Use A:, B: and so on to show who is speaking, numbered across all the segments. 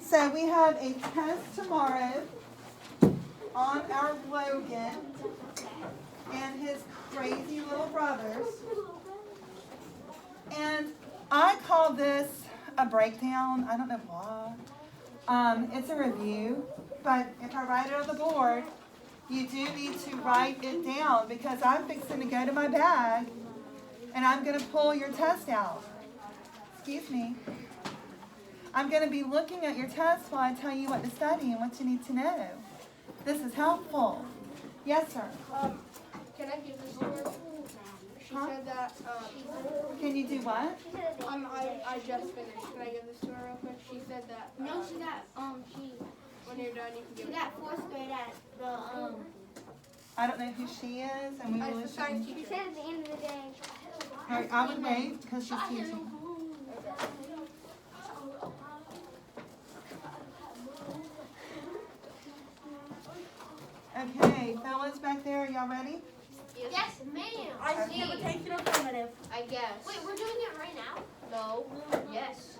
A: So we have a test tomorrow on our Logan and his crazy little brothers. And I call this a breakdown. I don't know why. It's a review, but if I write it on the board, you do need to write it down because I'm fixing to go to my bag and I'm going to pull your test out. Excuse me. I'm going to be looking at your test while I tell you what to study and what you need to know. This is helpful. Yes, sir.
B: Can I give this to her? She said that,
A: Can you do what?
B: I just finished. Can I give this to her real quick? She said that,
C: No, she got,
B: when you're done, you can give
C: she
B: it.
C: got fourth grade at the,
A: I don't know who she is, and we really
B: It's the science
A: shouldn't.
C: she
B: teacher.
C: said at the end of the day.
A: All right, I would wait because she's teaching. Okay, fellas back there, are y'all ready?
C: Yes, ma'am.
B: I
C: see.
B: Imitation affirmative.
C: I guess. Wait, we're doing it right now? No. Yes.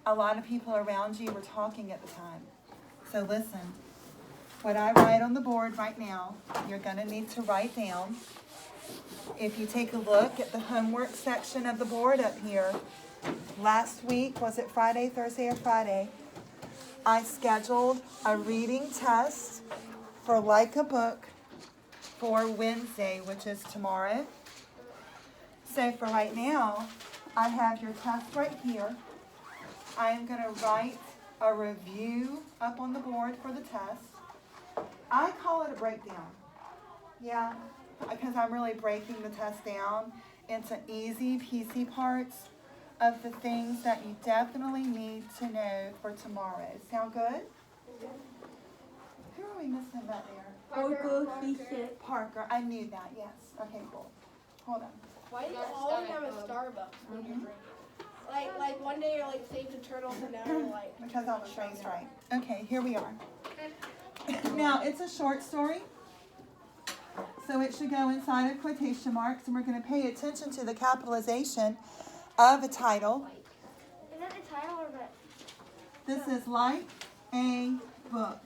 A: A lot of people around you were talking at the time. So listen, what I write on the board right now, you're gonna need to write down. If you take a look at the homework section of the board up here, last week, was it Friday, Thursday, or Friday? I scheduled a reading test for Like a Book for Wednesday, which is tomorrow. So for right now, I have your test right here. I am going to write a review up on the board for the test. I call it a breakdown. Yeah, because I'm really breaking the test down into easy peasy parts of the things that you definitely need to know for tomorrow. Sound good? Who are we missing back there? Parker. I knew that, yes. Okay, cool. Hold on.
B: Why do you always have a Starbucks when you're drinking? Like one day you're like Save the Turtles and now you're like.
A: Because I was raised right. Okay, here we are. Now, it's a short story. So it should go inside of quotation marks, and we're going to pay attention to the capitalization of a title.
C: Is that the title or the?
A: This is Like a Book.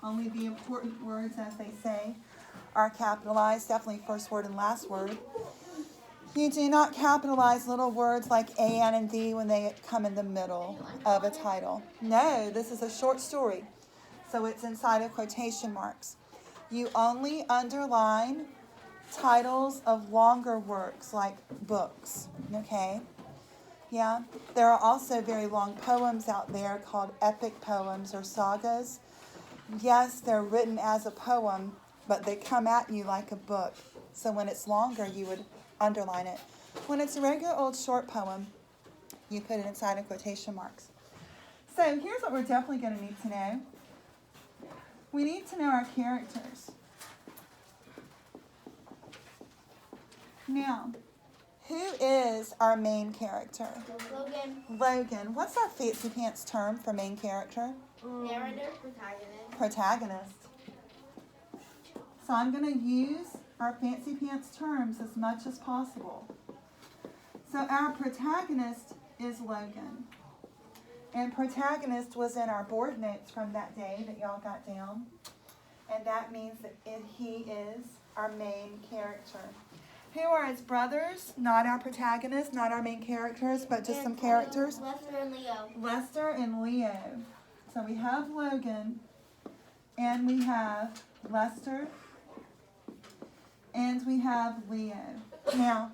A: Only the important words, as they say, are capitalized. Definitely first word and last word. You do not capitalize little words like a, and the when they come in the middle of a title. No, this is a short story, so it's inside of quotation marks. You only underline titles of longer works like books, okay? Yeah, there are also very long poems out there called epic poems or sagas. Yes, they're written as a poem, but they come at you like a book. So when it's longer, you would underline it. When it's a regular old short poem, you put it inside of quotation marks. So here's what we're definitely going to need to know. We need to know our characters. Now, who is our main character?
C: Logan.
A: Logan. What's our fancy pants term for main character?
C: Narrator. Protagonist.
A: Protagonist. So I'm going to use our fancy pants terms as much as possible. So our protagonist is Logan. And protagonist was in our board notes from that day that y'all got down. And that means that he is our main character. Who are his brothers? Not our protagonists, not our main characters, but just some characters.
C: Lester and Leo.
A: Lester and Leo. So we have Logan, and we have Lester, and we have Leo. Now,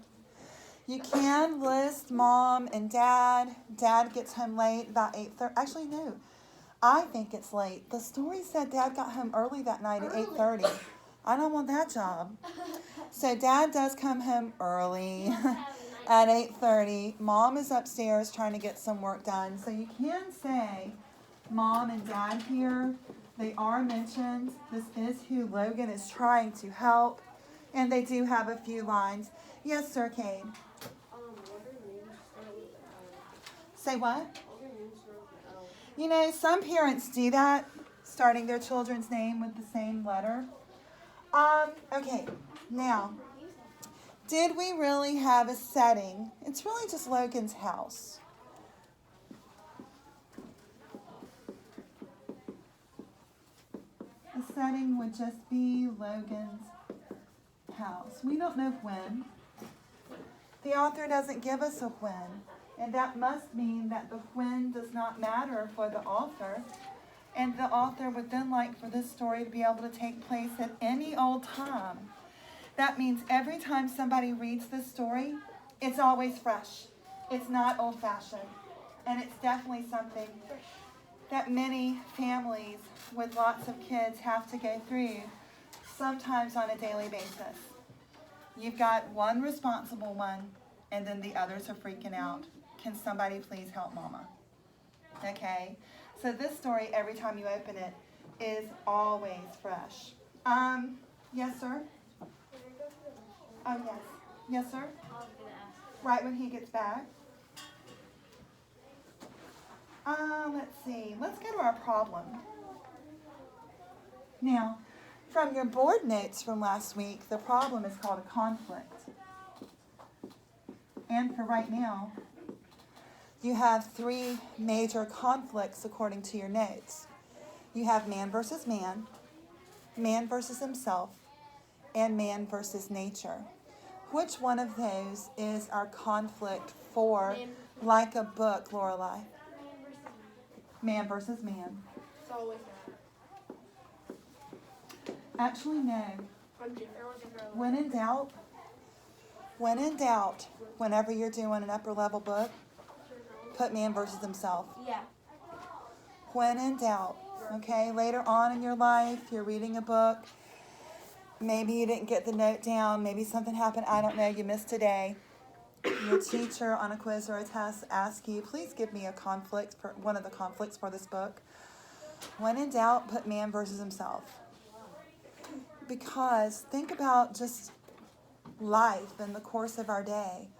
A: you can list Mom and Dad. Dad gets home late, about 8:30. Actually, no. I think it's late. The story said Dad got home early that night at 8:30. I don't want that job. So Dad does come home early at 8:30. Mom is upstairs trying to get some work done. So you can say Mom and Dad here. They are mentioned. This is who Logan is trying to help. And they do have a few lines. Yes, Sir Cade. Say what? You know, some parents do that, starting their children's name with the same letter. Okay, now, did we really have a setting? It's really just Logan's house. setting would just be Logan's house. We don't know when. The author doesn't give us a when. And that must mean that the when does not matter for the author. And the author would then like for this story to be able to take place at any old time. That means every time somebody reads this story, it's always fresh. It's not old-fashioned. And it's definitely something that many families with lots of kids have to go through, sometimes on a daily basis. You've got one responsible one, and then the others are freaking out. Can somebody please help mama? Okay? So this story, every time you open it, is always fresh. Yes, sir? Oh, yes. Yes, sir? Right when he gets back. Let's see. Let's go to our problem. Now, from your board notes from last week, the problem is called a conflict. And for right now, you have 3 major conflicts according to your notes. You have man versus man versus himself, and man versus nature. Which one of those is our conflict for Like a Book, Lorelai? Man versus man.
B: It's always that.
A: Actually, no.
B: I'm different.
A: When in doubt, whenever you're doing an upper level book, put man versus himself.
B: Yeah.
A: When in doubt, okay? Later on in your life, you're reading a book. Maybe you didn't get the note down. Maybe something happened. I don't know. You missed a day. Your teacher on a quiz or a test asks you, please give me a conflict, for one of the conflicts for this book. When in doubt, put man versus himself. Because think about just life in the course of our day.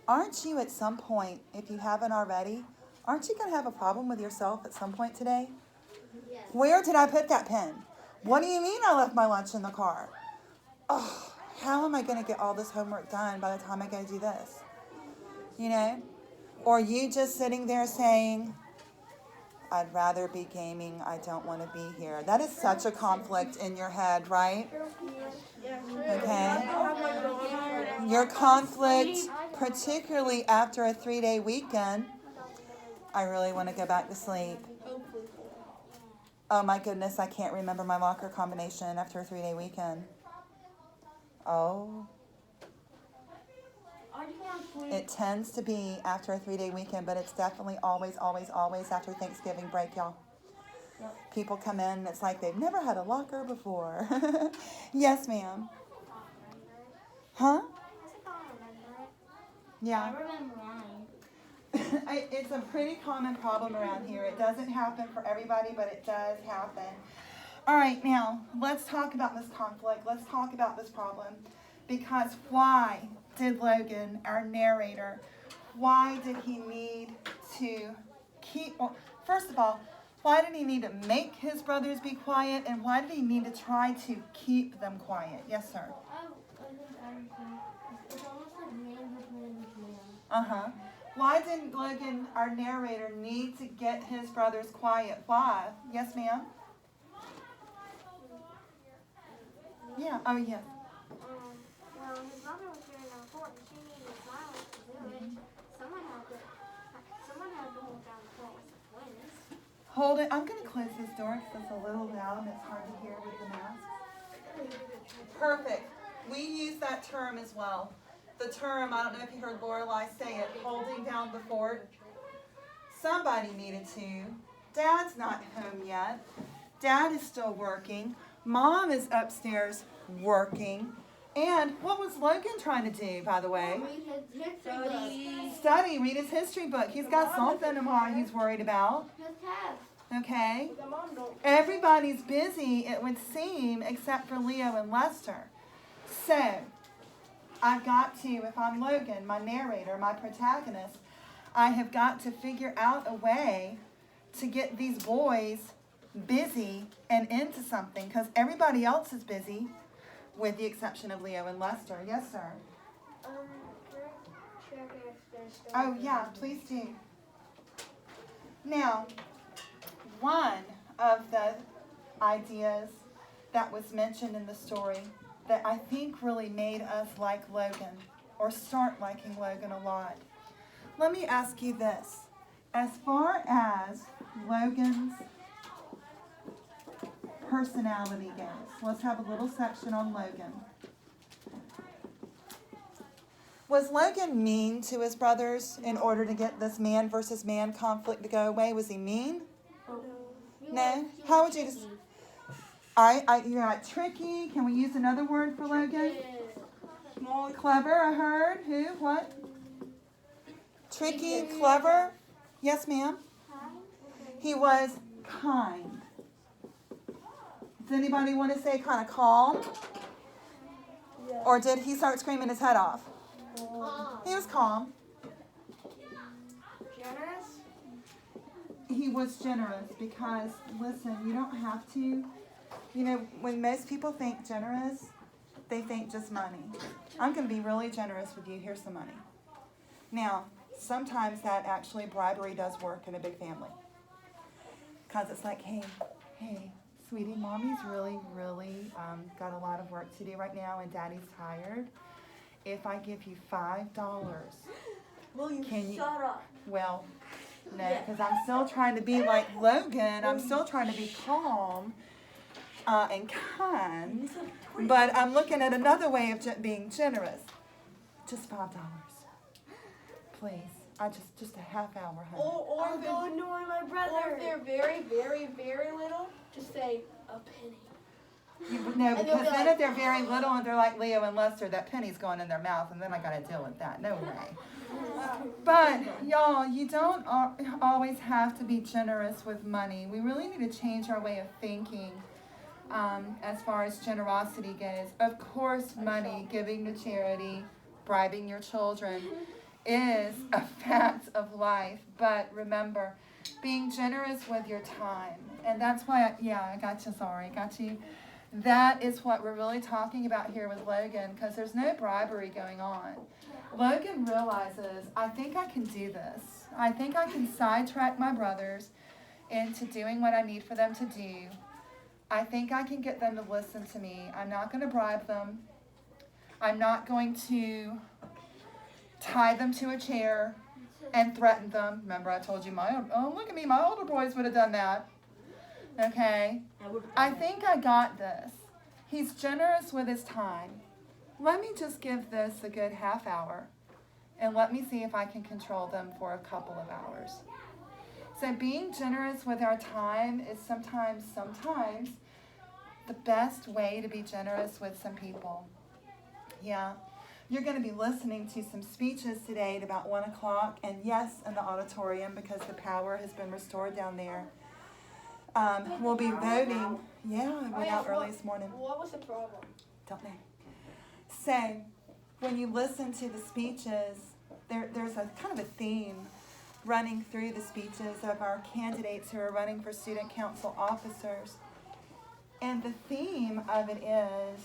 A: Aren't you at some point, if you haven't already, aren't you going to have a problem with yourself at some point today?
C: Yes.
A: Where did I put that pen? What do you mean I left my lunch in the car? Oh, how am I going to get all this homework done by the time I go do this? You know? Or you just sitting there saying, I'd rather be gaming. I don't want to be here. That is such a conflict in your head, right? Okay? Your conflict, particularly after a 3-day weekend, I really want to go back to sleep. Oh my goodness, I can't remember my locker combination after a 3-day weekend. Oh. It tends to be after a 3-day weekend, but it's definitely always after Thanksgiving break, y'all. People come in and it's like they've never had a locker before. Yes, ma'am. Huh? Yeah. It's a pretty common problem around here. It doesn't happen for everybody, but it does happen. All right, now, let's talk about this conflict. Let's talk about this problem. Because why did Logan, our narrator, why did he need to keep, well, first of all, why did he need to make his brothers be quiet, and why did he need to try to keep them quiet? Yes, sir.
C: It's almost like man with man with man.
A: Uh-huh. Why did Logan, our narrator, need to get his brothers quiet? Why? Yes, ma'am? Yeah. Oh, yeah.
C: Well, his mother was very important. She needed silence to do it. Someone had to hold down the fort with the twins.
A: Hold it. I'm going to close this door because it's a little loud and it's hard to hear with the mask. Perfect. We use that term as well. The term, I don't know if you heard Lorelai say it, holding down the fort. Somebody needed to. Dad's not home yet. Dad is still working. Mom is upstairs working. And what was Logan trying to do, by the way?
C: Read his history book.
A: Study, read his history book. He's got something tomorrow he's worried about.
C: His test.
A: Okay?
B: The mom don't.
A: Everybody's busy, it would seem, except for Leo and Lester. So, I've got to, if I'm Logan, my narrator, my protagonist, I have got to figure out a way to get these boys busy and into something, because everybody else is busy, with the exception of Leo and Lester. Yes, sir?
C: Can I check if there's still
A: Oh, yeah, please do. Now, one of the ideas that was mentioned in the story that I think really made us like Logan, or start liking Logan a lot. Let me ask you this. As far as Logan's personality goes, let's have a little section on Logan. Was Logan mean to his brothers in order to get this man versus man conflict to go away? Was he mean? No? How would you just... you're like tricky. Can we use another word for Logan?
B: Small.
A: Clever, I heard. Who? What? Tricky, clever? Yes, ma'am. He was kind. Does anybody want to say kind of calm?
B: Yeah.
A: Or did he start screaming his head off? He was calm.
C: Generous?
A: He was generous because, listen, you don't have to, you know, when most people think generous, they think just money. I'm going to be really generous with you. Here's some money. Now, sometimes that actually bribery does work in a big family. Because it's like, hey, sweetie, mommy's really got a lot of work to do right now and daddy's tired. If I give you $5,
C: Will you
A: can you...
C: shut up?
A: Well, no, because I'm still trying to be like Logan. I'm still trying to be calm and kind. But I'm looking at another way of being generous. Just $5. Please. Just a half hour, honey.
B: Or
C: I'll go annoy my
B: or
C: brother.
B: if they're very, very, very little, just say a penny.
A: No,
B: And they'll
A: because
B: be
A: then
B: like,
A: if they're very little and they're like Leo and Lester, that penny's going in their mouth, and then I got to deal with that. No way. But, y'all, you don't always have to be generous with money. We really need to change our way of thinking as far as generosity goes. Of course, money, giving to charity, bribing your children is a fact of life. But remember, being generous with your time. And that's why, I got you, sorry, got you. That is what we're really talking about here with Logan, because there's no bribery going on. Logan realizes, I think I can do this. I think I can sidetrack my brothers into doing what I need for them to do. I think I can get them to listen to me. I'm not going to bribe them. I'm not going to tie them to a chair and threaten them. Remember, I told you look at me, my older boys would have done that. Okay? I think I got this. He's generous with his time. Let me just give this a good half hour, and let me see if I can control them for a couple of hours. So being generous with our time is sometimes the best way to be generous with some people. Yeah. You're going to be listening to some speeches today at about 1 o'clock, and yes, in the auditorium, because the power has been restored down there. We'll be voting. Yeah, I went out early this morning.
B: What was the problem?
A: Don't know. So, when you listen to the speeches, there's a kind of a theme running through the speeches of our candidates who are running for student council officers. And the theme of it is,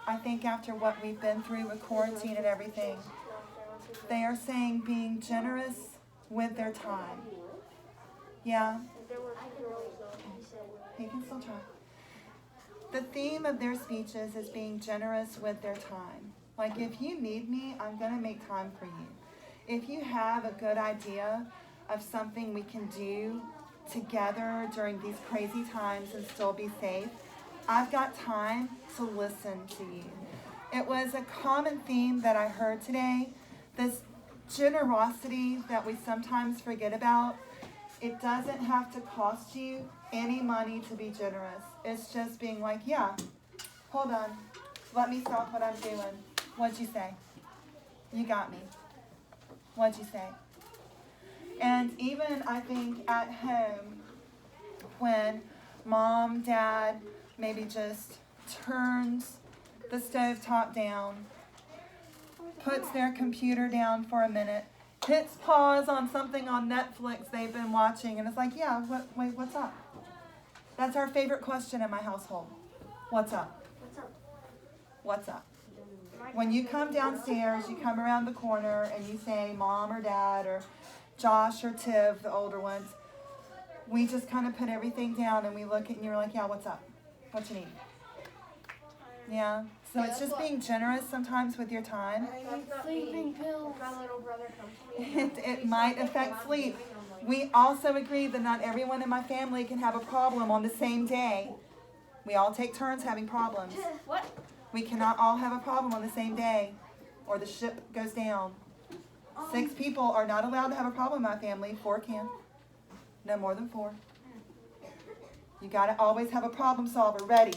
A: I think after what we've been through with quarantine and everything, they are saying being generous with their time. Yeah? You can still try. The theme of their speeches is being generous with their time. Like, if you need me, I'm going to make time for you. If you have a good idea of something we can do together during these crazy times and still be safe, I've got time to listen to you. It was a common theme that I heard today, this generosity that we sometimes forget about. It doesn't have to cost you any money to be generous. It's just being like, yeah, hold on. Let me stop what I'm doing. What'd you say? You got me. What'd you say? And even, I think, at home, when mom, dad maybe just turns the stovetop down, puts their computer down for a minute, hits pause on something on Netflix they've been watching, and it's like, yeah, wait, what's up? That's our favorite question in my household. What's up?
C: What's up?
A: What's up? When you come downstairs, you come around the corner and you say mom or dad or Josh or Tiv, the older ones, we just kind of put everything down and we look at you and you're like, yeah, what's up? What you need? Yeah. So
B: Yeah,
A: it's
B: that's
A: just
B: what-
A: being generous sometimes with your time.
B: That's not
C: Sleeping
B: me.
C: pills.
B: My little brother comes to me.
A: It might affect sleep. We also agree that not everyone in my family can have a problem on the same day. We all take turns having problems.
C: What?
A: We cannot all have a problem on the same day, or the ship goes down. 6 people are not allowed to have a problem in my family. 4 can. No more than 4. You gotta always have a problem solver ready.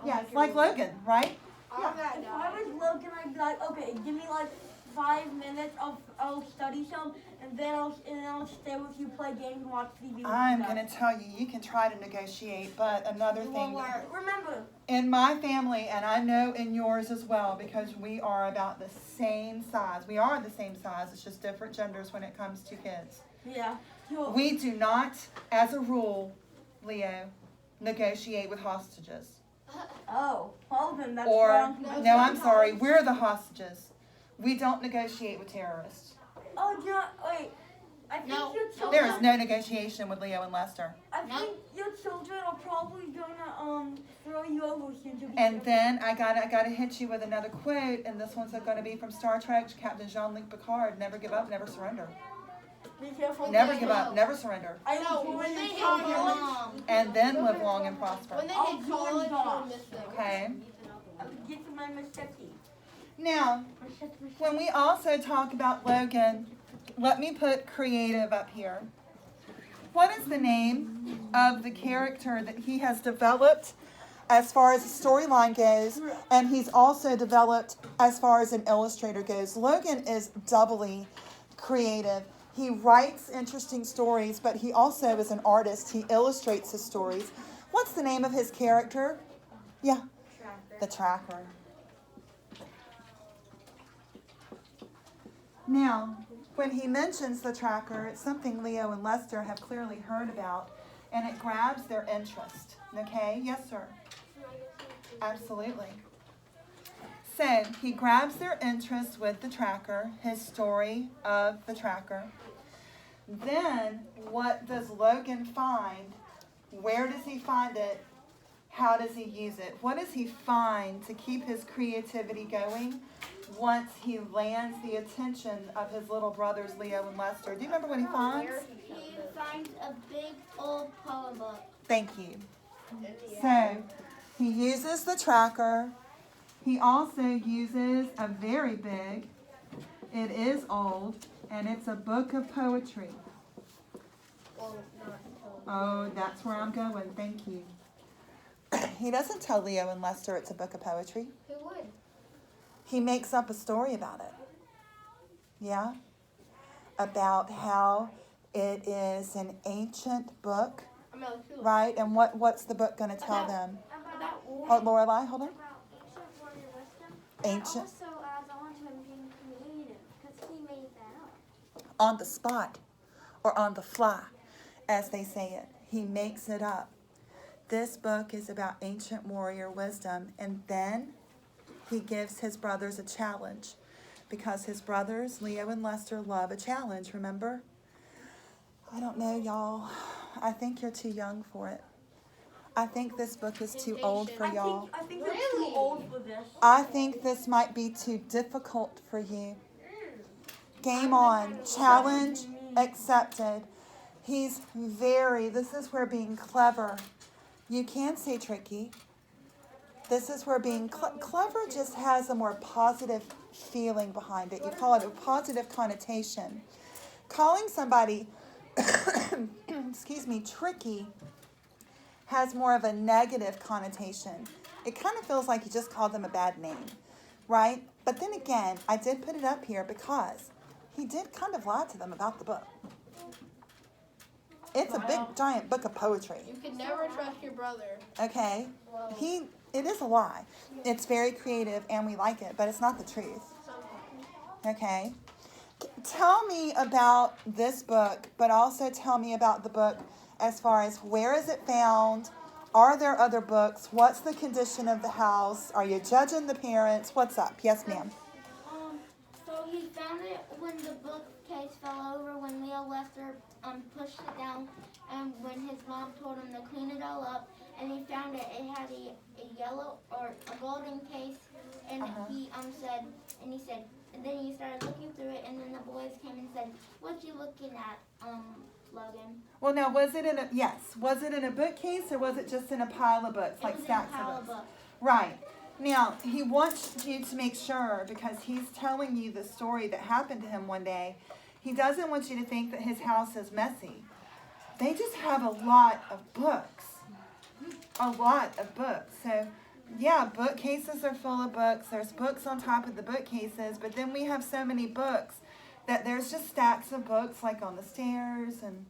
A: Yes, like Logan, right?
B: I'm that
D: If I
B: guy.
D: was Logan, I'd be like, okay, give me like 5 minutes. I'll study some, and then I'll stay with you, play games, and watch TV. with
A: I'm
D: you
A: gonna
D: guys.
A: tell you, you can try to negotiate, but another
D: It won't
A: thing.
D: work. Remember,
A: In my family, and I know in yours as well, because we are about the same size. We are the same size, it's just different genders when it comes to kids.
D: yeah.
A: We do not, as a rule, Leo, negotiate with hostages.
D: Oh, well then that's
A: Or,
D: wrong.
A: no, I'm sorry, we're the hostages. We don't negotiate with terrorists.
D: Oh, wait. I think
C: No.
D: your children.
A: There is no negotiation with Leo and Lester.
D: I
C: No.
D: think your children are probably gonna throw you over soon to be
A: And
D: careful.
A: then I gotta hit you with another quote, and this one's gonna be from Star Trek, Captain Jean-Luc Picard, never give up, never surrender.
D: Be careful.
A: Never
B: I
A: give
B: know.
A: up, never surrender.
D: I
B: No,
D: know
B: when they hit
C: Call your
B: college,
C: mom.
A: And then live long and prosper.
B: when they
D: I'll
B: hit
D: join
B: college,
D: boss.
B: you'll miss them.
A: Okay?
D: Get to my Mississippi.
A: Now, when we also talk about Logan, let me put creative up here. What is the name of the character that he has developed as far as the storyline goes, and he's also developed as far as an illustrator goes? Logan is doubly creative. He writes interesting stories, but he also is an artist. He illustrates his stories. What's the name of his character? Yeah, the Tracker. Now, when he mentions the Tracker, it's something Leo and Lester have clearly heard about, and it grabs their interest. Okay? Yes, sir. Absolutely. So, he grabs their interest with the Tracker, his story of the Tracker. Then, what does Logan find? Where does he find it? How does he use it? What does he find to keep his creativity going once he lands the attention of his little brothers, Leo and Lester? Do you remember what he finds?
C: He finds a big old poem book.
A: Thank you. So, he uses the Tracker. He also uses a very big, it is old, and it's a book of poetry.
B: Well, not
A: Oh, that's where I'm going. Thank you. He doesn't tell Leo and Lester it's a book of poetry.
C: Who would?
A: He makes up a story about it. Yeah? About how it is an ancient book,
B: I'm not sure.
A: right? And what's the book going to tell them?
C: About
A: Oh, Lorelai, hold on.
C: About ancient warrior wisdom.
A: Ancient.
C: And also adds on to him being creative because he made that up.
A: On the spot or on the fly, as they say it. He makes it up. This book is about ancient warrior wisdom, and then he gives his brothers a challenge because his brothers, Leo and Lester, love a challenge, remember? I don't know, y'all. I think you're too young for it. I think this book is too old for y'all.
D: I think you're too old for this.
A: I think this might be too difficult for you. Game on. Challenge accepted. He's this is where being clever. You can say tricky. This is where being clever just has a more positive feeling behind it. You call it a positive connotation. Calling somebody, excuse me, tricky has more of a negative connotation. It kind of feels like you just called them a bad name, right? But then again, I did put it up here because he did kind of lie to them about the book. It's a big, giant book of poetry,
B: You can never trust your brother.
A: okay? It is a lie. It's very creative and we like it, but it's not the truth, okay? Tell me about this book, but also tell me about the book as far as where is it found? Are there other books? What's the condition of the house? Are you judging the parents? What's up? Yes, ma'am.
C: So he found it when the bookcase fell over when Leo Lester pushed it down, and when his mom told him to clean it all up, and he found it had a yellow or a golden case, and he said, and then he started looking through it, and then the boys came and said, "What you looking at, Logan?"
A: Well, now, was it in a bookcase, or was it just in a pile of books, like
C: It was in
A: stacks
C: a pile
A: of
C: of
A: books?
C: books.
A: Right. Now, he wants you to make sure, because he's telling you the story that happened to him one day. He doesn't want you to think that his house is messy. They just have a lot of books. A lot of books. So, yeah, bookcases are full of books. There's books on top of the bookcases, but then we have so many books that there's just stacks of books, like on the stairs, and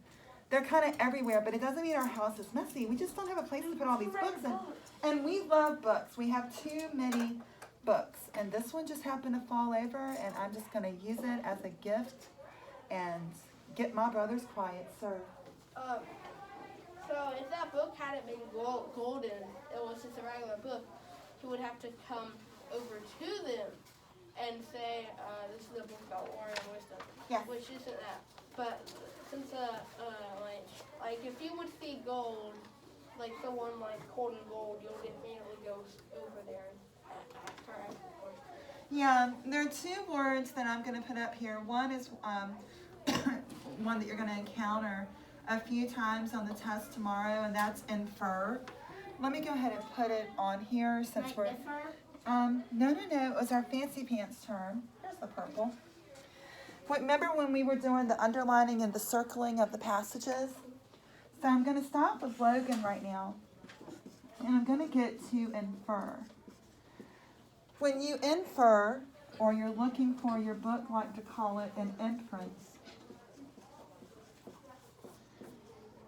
A: they're kind of everywhere, but it doesn't mean our house is messy. We just don't have a place to put all these books in. And we love books. We have too many books. And this one just happened to fall over, and I'm just going to use it as a gift and get my brothers quiet, sir.
B: So if that book hadn't been golden, it was just a regular book, he would have to come over to them and say, this is a book about war and wisdom.
A: Yes.
B: Which isn't that. But since, like if you would see gold, like someone like gold and gold, you'll immediately go over there and ask her.
A: Yeah, there are two words that I'm going to put up here. One is one that you're going to encounter a few times on the test tomorrow, and that's infer. Let me go ahead and put it on here since
C: Like
A: we're...
C: differ?
A: No, it was our fancy pants term. Here's the purple. Remember when we were doing the underlining and the circling of the passages? So I'm going to stop with Logan right now, and I'm going to get to infer. When you infer, or you're looking for, your book like to call it an inference,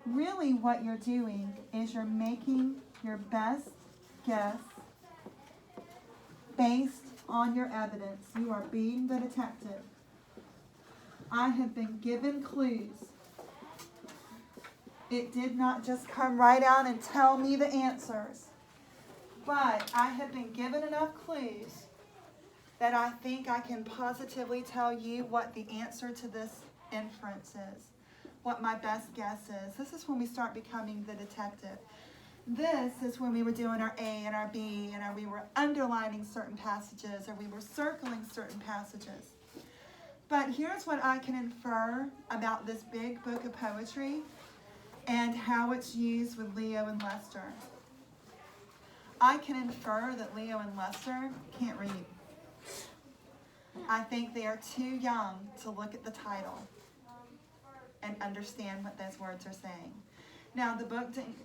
A: really what you're doing is you're making your best guess based on your evidence. You are being the detective. I have been given clues. It did not just come right out and tell me the answers, but I have been given enough clues that I think I can positively tell you what the answer to this inference is, what my best guess is. This is when we start becoming the detective. This is when we were doing our A and our B, and we were underlining certain passages, or we were circling certain passages. But here's what I can infer about this big book of poetry and how it's used with Leo and Lester. I can infer that Leo and Lester can't read. I think they are too young to look at the title and understand what those words are saying. Now,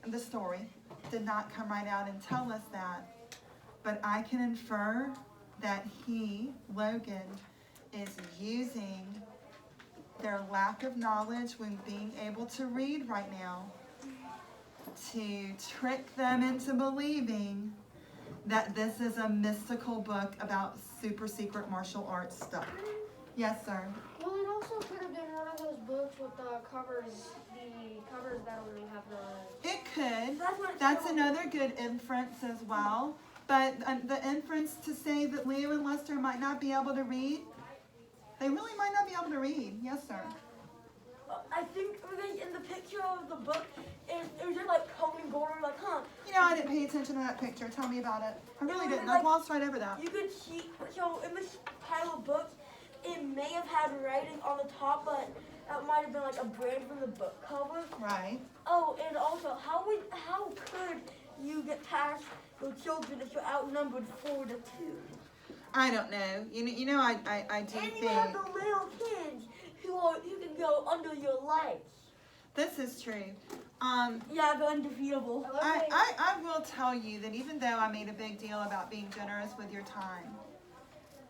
A: the story did not come right out and tell us that, but I can infer that Logan, is using their lack of knowledge when being able to read right now to trick them into believing that this is a mystical book about super secret martial arts stuff. Yes, sir.
E: Well, it also could have been one of those books with the covers that only have the...
A: It could. That's another good inference as well. But the inference to say that Leo and Lester might not be able to read, they really might not be able to read. Yes, sir.
D: I think in the picture of the book, it was just like Conan Gordon, like,
A: You know, I didn't pay attention to that picture. Tell me about it. I really didn't. I
D: like,
A: glossed right over that.
D: You could see, so in this pile of books, it may have had writing on the top, but that might have been like a brand from the book cover.
A: Right.
D: Oh, and also, how could you get past your children if you're outnumbered 4-2?
A: I don't know. You know, I do
D: And
A: think
D: you have the little kids who can go under your legs.
A: this is true.
D: Yeah, they're undefeatable.
A: I will tell you that even though I made a big deal about being generous with your time,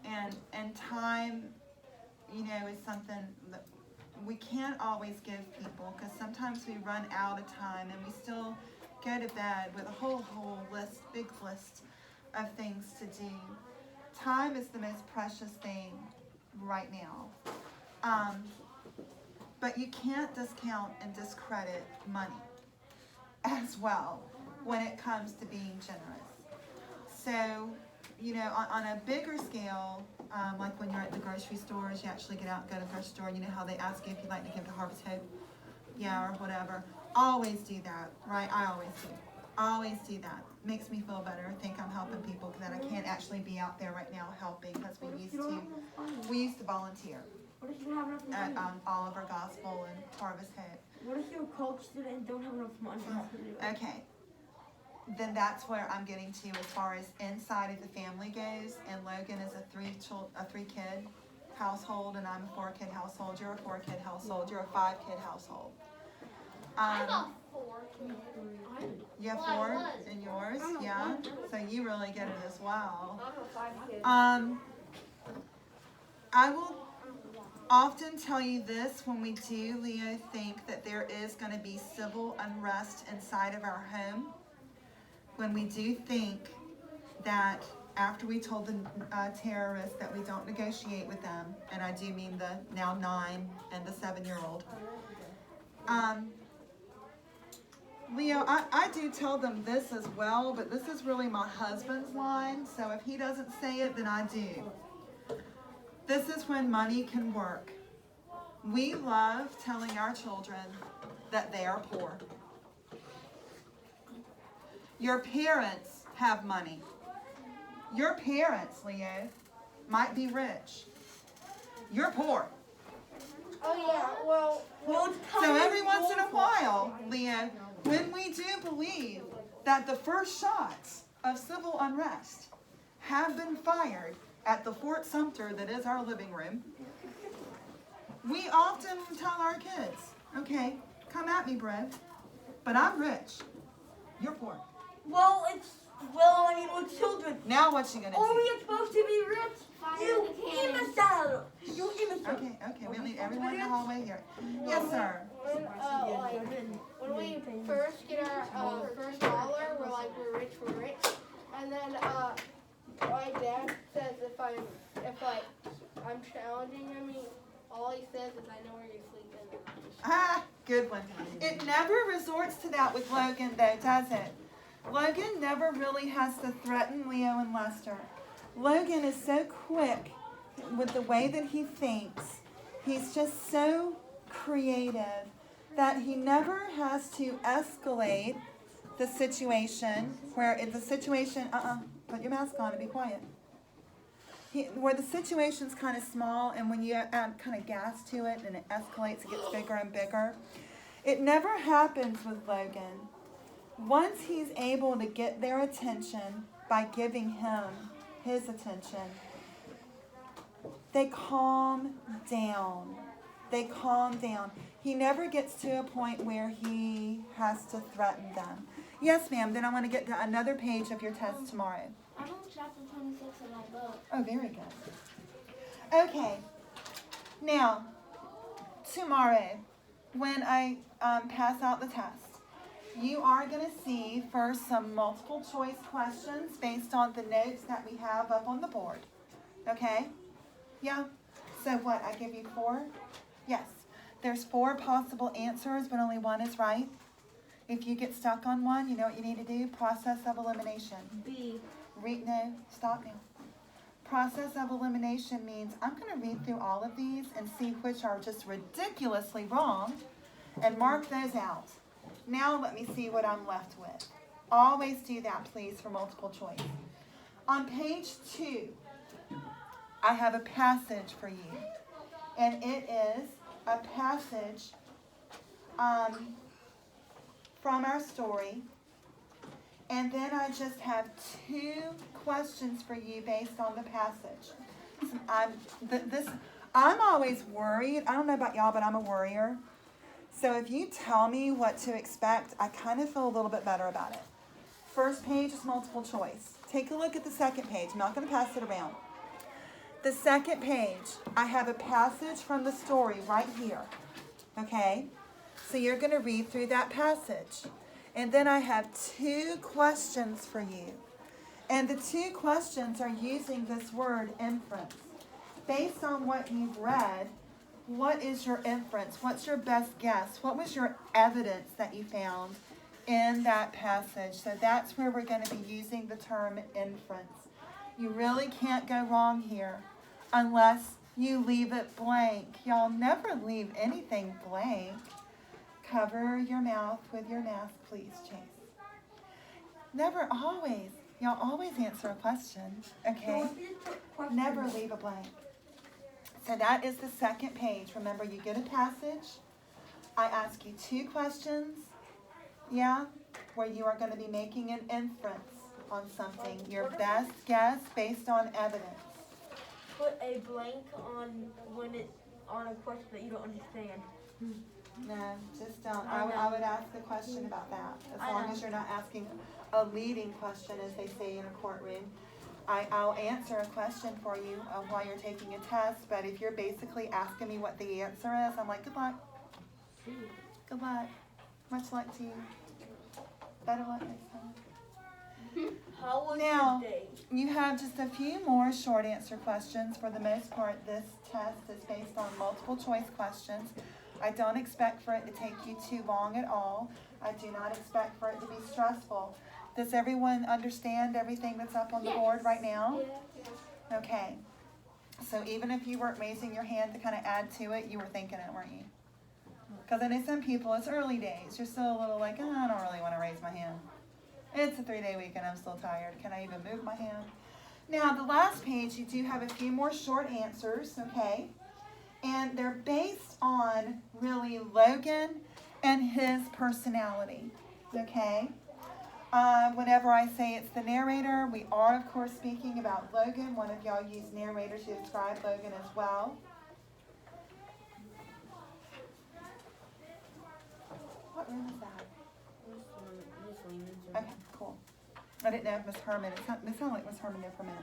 A: and time, you know, is something that we can't always give people, because sometimes we run out of time and we still go to bed with a whole list, big list of things to do. Time is the most precious thing right now. But you can't discount and discredit money as well when it comes to being generous. So, you know, on a bigger scale, like when you're at the grocery stores, you actually get out and go to the grocery store, and you know how they ask you if you'd like to give to Harvest Hope yeah, or whatever. Always do that, right? I always do. Always do that. Makes me feel better. I think I'm helping people that I can't actually be out there right now helping because we used to volunteer
D: What if you have enough
A: at
D: money?
A: Oliver Gospel and Harvest Hope.
D: What if you're a college student and don't have enough money to do it?
A: Okay. Then that's where I'm getting to as far as inside of the family goes. And Logan is a three kid household, and I'm a 4-kid household. You're a 4-kid household. You're a 5-kid household.
B: I got 4 kids.
A: You have
B: Well, I
A: 4
B: was.
A: in yours, yeah. So you really get it as well.
B: I'm a 5 kid.
A: I will often tell you this when we do, Leo, think that there is going to be civil unrest inside of our home. When we do think that after we told the terrorists that we don't negotiate with them, and I do mean the now 9 and the 7-year-old. Leo, I do tell them this as well, but this is really my husband's line, so if he doesn't say it, then I do. This is when money can work. We love telling our children that they are poor. Your parents have money. Your parents, Leo, might be rich. You're poor.
B: Oh yeah, well,
A: So every once in a while, Leo, when we do believe that the first shots of civil unrest have been fired at the Fort Sumter that is our living room, we often tell our kids, okay, come at me, bro, but I'm rich. You're poor.
D: Well, I mean, we're children.
A: Now what you gonna
D: Or
A: do?
D: we are supposed to be rich. You imbecile. You imbecile.
A: Okay, we'll need everyone in the hallway here. Yes, sir.
B: when we first get our first dollar, we're rich, and then my dad says if I'm challenging him, all he says is I know where you're sleeping.
A: Ah, good one. It never resorts to that with Logan, though, does it? Logan never really has to threaten Leo and Lester. Logan is so quick with the way that he thinks. He's just so creative that he never has to escalate the situation where if the situation, put your mask on and be quiet. Where the situation's kind of small and when you add kind of gas to it and it escalates, it gets bigger and bigger. It never happens with Logan. Once he's able to get their attention by giving him his attention, they calm down. They calm down. He never gets to a point where he has to threaten them. Yes, ma'am. Then I want to get to another page of your test tomorrow.
C: I'm on chapter 26 in my book.
A: Oh, very good. Okay. Now, tomorrow, when I pass out the test, you are going to see first some multiple choice questions based on the notes that we have up on the board. Okay? Yeah? So what, I give you 4? Yes. There's 4 possible answers, but only 1 is right. If you get stuck on one, you know what you need to do? Process of elimination.
D: B.
A: No, stop now. Process of elimination means I'm going to read through all of these and see which are just ridiculously wrong and mark those out. Now let me see what I'm left with. Always do that, please, for multiple choice. On page 2, I have a passage for you. And it is a passage from our story. And then I just have 2 questions for you based on the passage. I'm always worried. I don't know about y'all, but I'm a worrier. So if you tell me what to expect, I kind of feel a little bit better about it. First page is multiple choice. Take a look at the second page. I'm not going to pass it around. The second page, I have a passage from the story right here. Okay? So you're going to read through that passage. And then I have 2 questions for you. And the 2 questions are using this word inference. Based on what you've read, what is your inference? What's your best guess? What was your evidence that you found in that passage? So that's where we're going to be using the term inference. You really can't go wrong here unless you leave it blank. Y'all never leave anything blank. cover your mouth with your mask, please, Chase. Never always. Y'all always answer a question, okay? Never leave a blank. So that is the second page. Remember, you get a passage. I ask you 2 questions, yeah, where you are going to be making an inference on something. Your best guess based on evidence.
D: Put a blank on on a question that you don't understand.
A: No, just don't. I would ask a question about that. As long as you're not asking a leading question, as they say in a courtroom. I'll answer a question for you while you're taking a test, but if you're basically asking me what the answer is, I'm like, good luck. Good luck. Much luck to you. Better luck next time.
D: How was
A: Now,
D: your day?
A: you have just a few more short answer questions. For the most part, this test is based on multiple choice questions. I don't expect for it to take you too long at all. I do not expect for it to be stressful. Does everyone understand everything that's up on the board right now?
B: Yeah.
A: Okay. So even if you weren't raising your hand to kind of add to it, you were thinking it, weren't you? Because I know some people, it's early days. You're still a little like, oh, I don't really want to raise my hand. It's a 3-day week and I'm still tired. Can I even move my hand? Now, the last page, you do have a few more short answers, okay? And they're based on really Logan and his personality, okay? Whenever I say it's the narrator, we are, of course, speaking about Logan. One of y'all used narrator to describe Logan as well. What room is that? Okay, cool. I didn't know if Miss Herman, it sounded like Miss Herman there for a minute.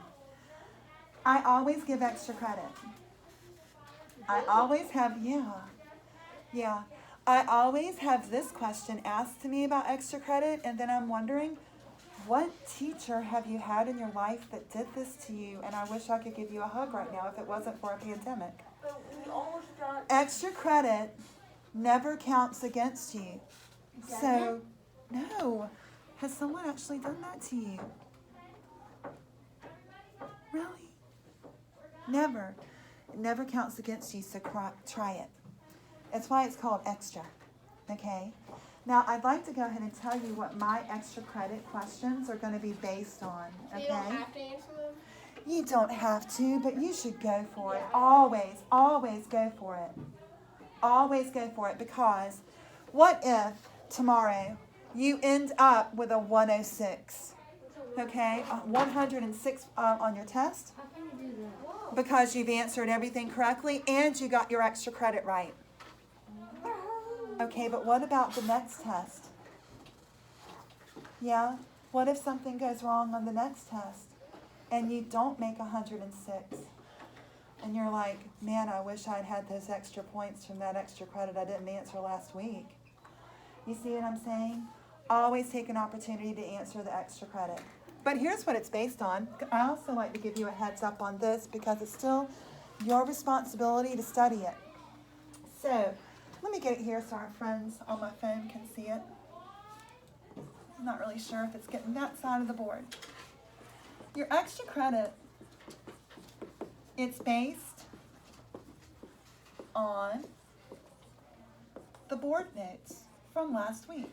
A: I always give extra credit. I always have, yeah. I always have this question asked to me about extra credit, and then I'm wondering, what teacher have you had in your life that did this to you? And I wish I could give you a hug right now if it wasn't for a pandemic.
D: But we almost got.
A: Extra credit never counts against you. So, no. Has someone actually done that to you? Really? Never. It never counts against you, so try it. That's why it's called extra, okay? Now, I'd like to go ahead and tell you what my extra credit questions are going to be based on, okay?
B: You don't have to answer them?
A: You don't have to, but you should go for it. Always, always go for it. Always go for it, because what if tomorrow you end up with a 106, okay? 106 on your test?
E: How can you do that?
A: Because you've answered everything correctly and you got your extra credit right. Okay, but what about the next test? Yeah? What if something goes wrong on the next test and you don't make 106? And you're like, man, I wish I'd had those extra points from that extra credit I didn't answer last week. You see what I'm saying? Always take an opportunity to answer the extra credit. But here's what it's based on. I also like to give you a heads up on this because it's still your responsibility to study it. So, let me get it here so our friends on my phone can see it. I'm not really sure if it's getting that side of the board. Your extra credit, it's based on the board notes from last week.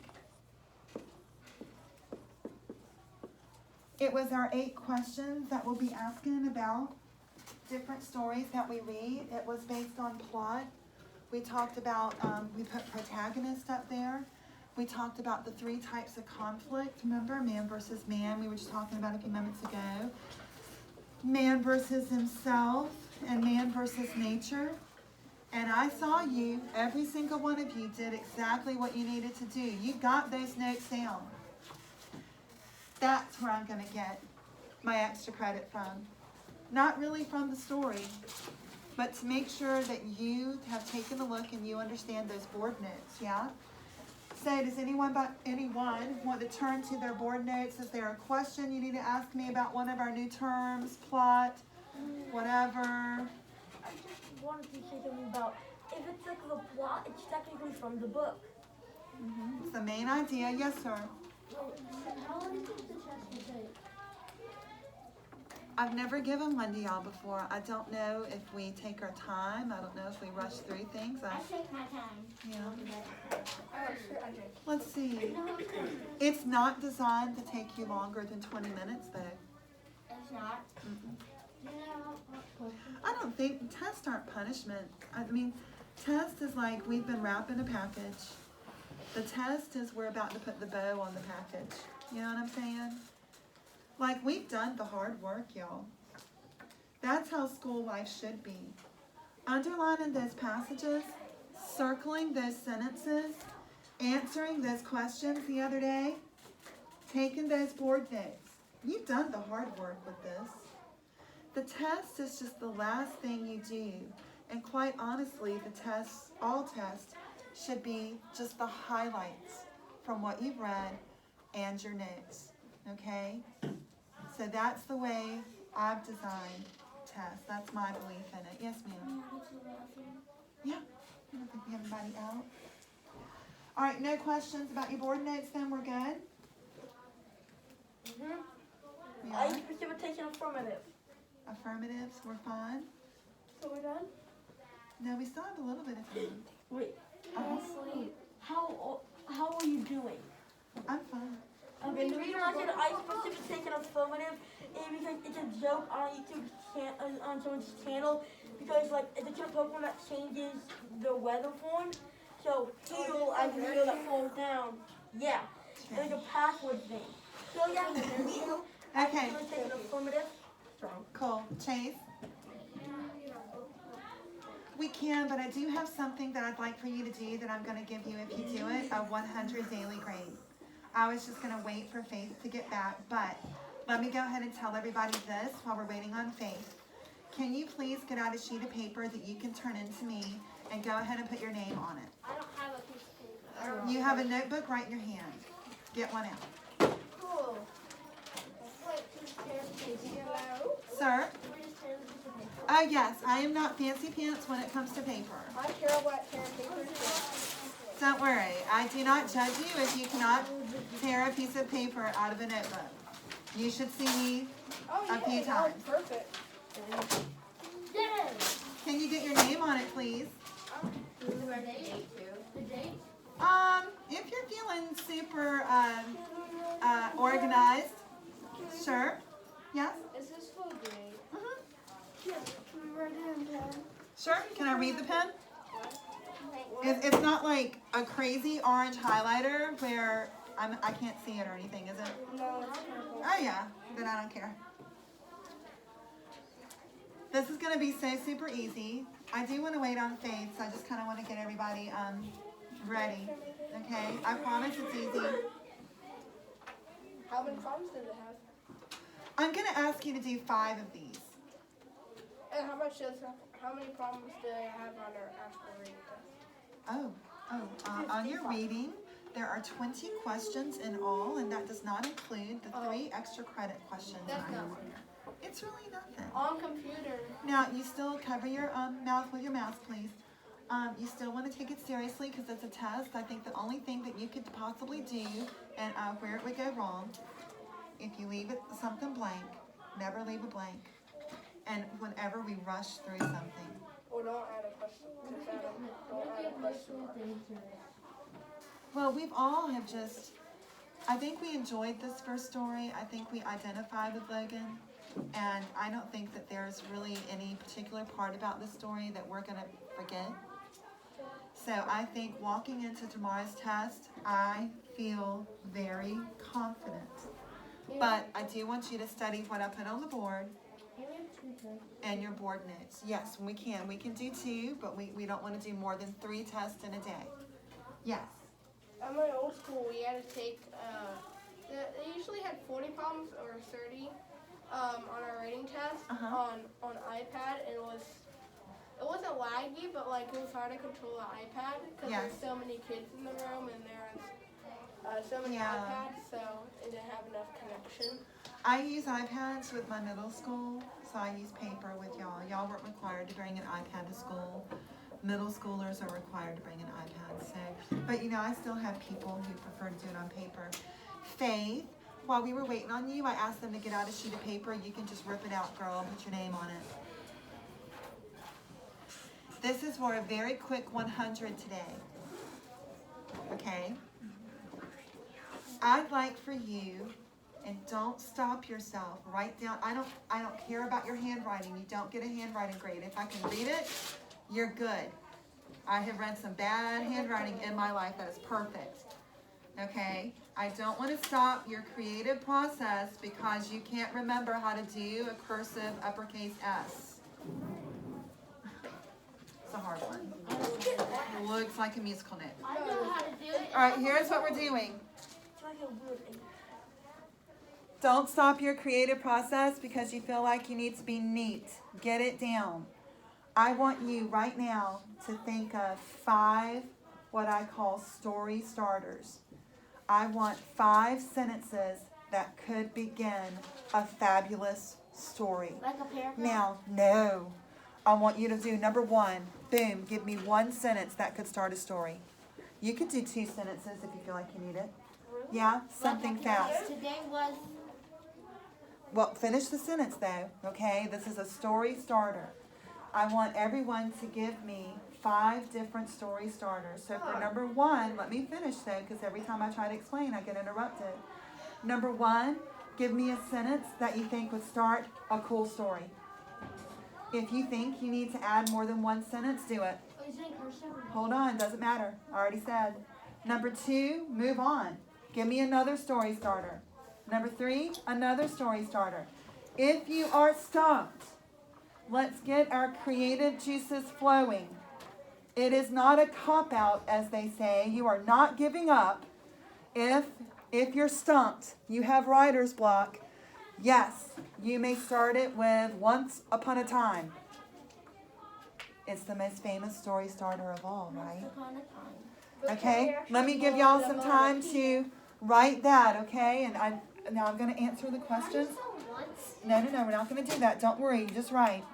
A: It was our 8 questions that we'll be asking about different stories that we read. It was based on plot. We talked about, we put protagonist up there. We talked about the 3 types of conflict. Remember, man versus man, we were just talking about a few moments ago. Man versus himself, and man versus nature. And I saw you, every single one of you did exactly what you needed to do. You got those notes down. That's where I'm going to get my extra credit from. Not really from the story, but to make sure that you have taken a look and you understand those board notes, yeah? So does anyone want to turn to their board notes? Is there a question you need to ask me about one of our new terms, plot, whatever?
D: I just wanted to say something about if it's like the plot, it's technically from the book.
A: It's the main idea, yes sir.
E: How long do you think the test will take?
A: I've never given one to y'all before. I don't know if we take our time. I don't know if we rush through things.
C: I take my time.
A: Yeah. Let's see. It's not designed to take you longer than 20 minutes though.
C: It's not.
A: I don't think tests aren't punishment. I mean, test is like we've been wrapping a package. The test is we're about to put the bow on the package. You know what I'm saying? Like we've done the hard work, y'all. That's how school life should be. Underlining those passages, circling those sentences, answering those questions the other day, taking those board notes. You've done the hard work with this. The test is just the last thing you do. And quite honestly, the tests, all tests, should be just the highlights from what you've read and your notes, okay? So that's the way I've designed tests. That's my belief in it. Yes, ma'am? Yeah, I don't think we have anybody out. All right, no questions about your board notes then, we're good? We
D: I
A: are?
D: use precipitation affirmative.
A: Affirmatives, we're fine?
D: So we're done?
A: No, we still have a little bit of time.
D: Wait.
A: Uh-huh.
D: How are you doing?
A: I'm fine.
D: Okay, the reason I said I precipitation affirmative is because it's a joke on YouTube on someone's channel, because like it's a Pokemon that changes the weather form. So heal as a heal that falls down. Yeah. It's like a password thing. So yeah, heal.
A: Okay.
D: Precipitation affirmative. Strong.
A: Cool. Chase? We can, but I do have something that I'd like for you to do that I'm going to give you if you do it, a 100 daily grade. I was just going to wait for Faith to get back, but let me go ahead and tell everybody this while we're waiting on Faith. Can you please get out a sheet of paper that you can turn into me and go ahead and put your name on it?
C: I don't have a piece of paper.
A: You have a notebook right in your hand. Get one out.
B: Cool. Wait, who's hello?
A: Sir? Oh yes, I am not fancy pants when it comes to paper.
B: I'm terrible at tearing papers.
A: Don't worry, I do not judge you if you cannot tear a piece of paper out of a notebook. You should see me a few times.
B: Perfect.
A: Can you get your name on it, please?
C: The date?
A: If you're feeling super organized, sure. Yes?
B: Is this full day?
A: Sure. Can I read the pen? It's not like a crazy orange highlighter where I can't see it or anything, is it?
B: No, it's purple.
A: Oh yeah, then I don't care. This is gonna be so super easy. I do want to wait on Faith, so I just kind of want to get everybody ready. Okay, I promise it's easy.
B: How many problems does it have?
A: I'm gonna ask you to do 5 of these.
B: And how many problems do they have on their actual reading test?
A: On your reading, there are 20 questions in all, and that does not include the 3 extra credit questions.
B: That's
A: I have
B: nothing.
A: on there. It's really nothing.
B: On computer.
A: Now, you still cover your mouth with your mask, please. You still want to take it seriously because it's a test. I think the only thing that you could possibly do and where it would go wrong, if you leave it something blank, never leave a blank. And whenever we rush through something.
B: Or don't add a question. Don't add a question mark.
A: Well, we've all have just, I think we enjoyed this first story. I think we identified with Logan. And I don't think that there's really any particular part about this story that we're going to forget. So I think walking into tomorrow's test, I feel very confident. But I do want you to study what I put on the board and your board notes. Yes, we can. We can do 2, but we don't want to do more than 3 tests in a day. Yes.
B: At my old school, we had to take, they usually had 40 problems or 30 on our rating test on iPad. And it wasn't laggy, but like it was hard to control the iPad because
A: Yes.
B: there's so many kids in the room and there's so many iPads, so it didn't have enough connection.
A: I use iPads with my middle school, so I use paper with y'all. Y'all weren't required to bring an iPad to school. Middle schoolers are required to bring an iPad. So, but you know, I still have people who prefer to do it on paper. Faith, while we were waiting on you, I asked them to get out a sheet of paper. You can just rip it out, girl, and put your name on it. This is for a very quick 100 today. Okay? I'd like for you, and don't stop yourself, write down, I don't care about your handwriting, you don't get a handwriting grade. If I can read it, you're good. I have read some bad handwriting in my life that is perfect. Okay, I don't want to stop your creative process because you can't remember how to do a cursive uppercase S. It's a hard one. Looks like a musical note.
C: I know how to do it.
A: All right, here's what we're doing.
D: It's like a weird thing.
A: Don't stop your creative process because you feel like you need to be neat. Get it down. I want you right now to think of 5 what I call story starters. I want 5 sentences that could begin a fabulous story.
C: Like a paragraph?
A: Now, no. I want you to do number 1. Boom, give me 1 sentence that could start a story. You could do 2 sentences if you feel like you need it. Yeah, something
C: Like
A: fast.
C: Today was
A: Well, finish the sentence though, okay? This is a story starter. I want everyone to give me 5 different story starters. So for number 1, let me finish though, because every time I try to explain, I get interrupted. Number 1, give me a sentence that you think would start a cool story. If you think you need to add more than 1 sentence, do it.
E: Oh, is it cursive?
A: Hold on, doesn't matter. I already said. Number 2, move on. Give me another story starter. Number 3, another story starter. If you are stumped, let's get our creative juices flowing. It is not a cop-out, as they say. You are not giving up. If you're stumped, you have writer's block, yes, you may start it with Once Upon a Time. It's the most famous story starter of all, right?
C: upon a time.
A: Okay, let me give y'all some time to write that, okay? And now I'm going to answer the questions. No, we're not going to do that. Don't worry, you just write.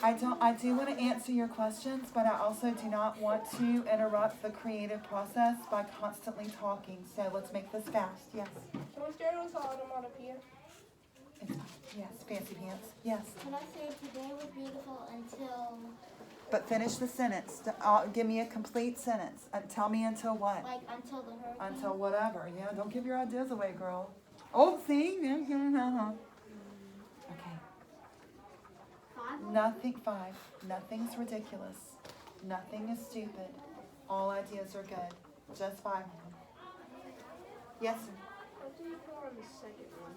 A: I do want to answer your questions, but I also do not want to interrupt the creative process by constantly talking. So let's make this fast. Yes.
B: Can we start with onomatopoeia?
A: It's fine. Yes. Fancy pants. Yes.
C: Can I say today was beautiful until,
A: But finish the sentence. Give me a complete sentence. Tell me until what?
C: like, until the hurricane?
A: Until whatever. Yeah, don't give your ideas away, girl. Oh, see? Okay.
C: 5?
A: Nothing's ridiculous. Nothing is stupid. All ideas are good. Just 5. Yes, sir.
B: What do you put on the second one?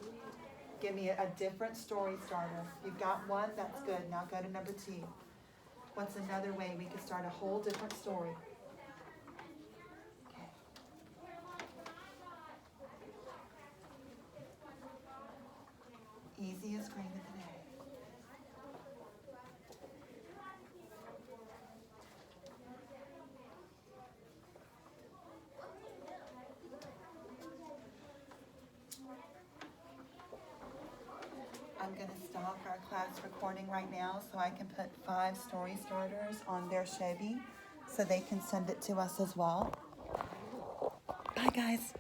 A: Give me a different story starter. You've got 1, that's good. Now go to number 2. What's another way we could start a whole different story? Okay. Easiest grade of the day. I'm going to stop our class recording right now so I can put 5 story starters on their Chevy so they can send it to us as well. Bye, guys.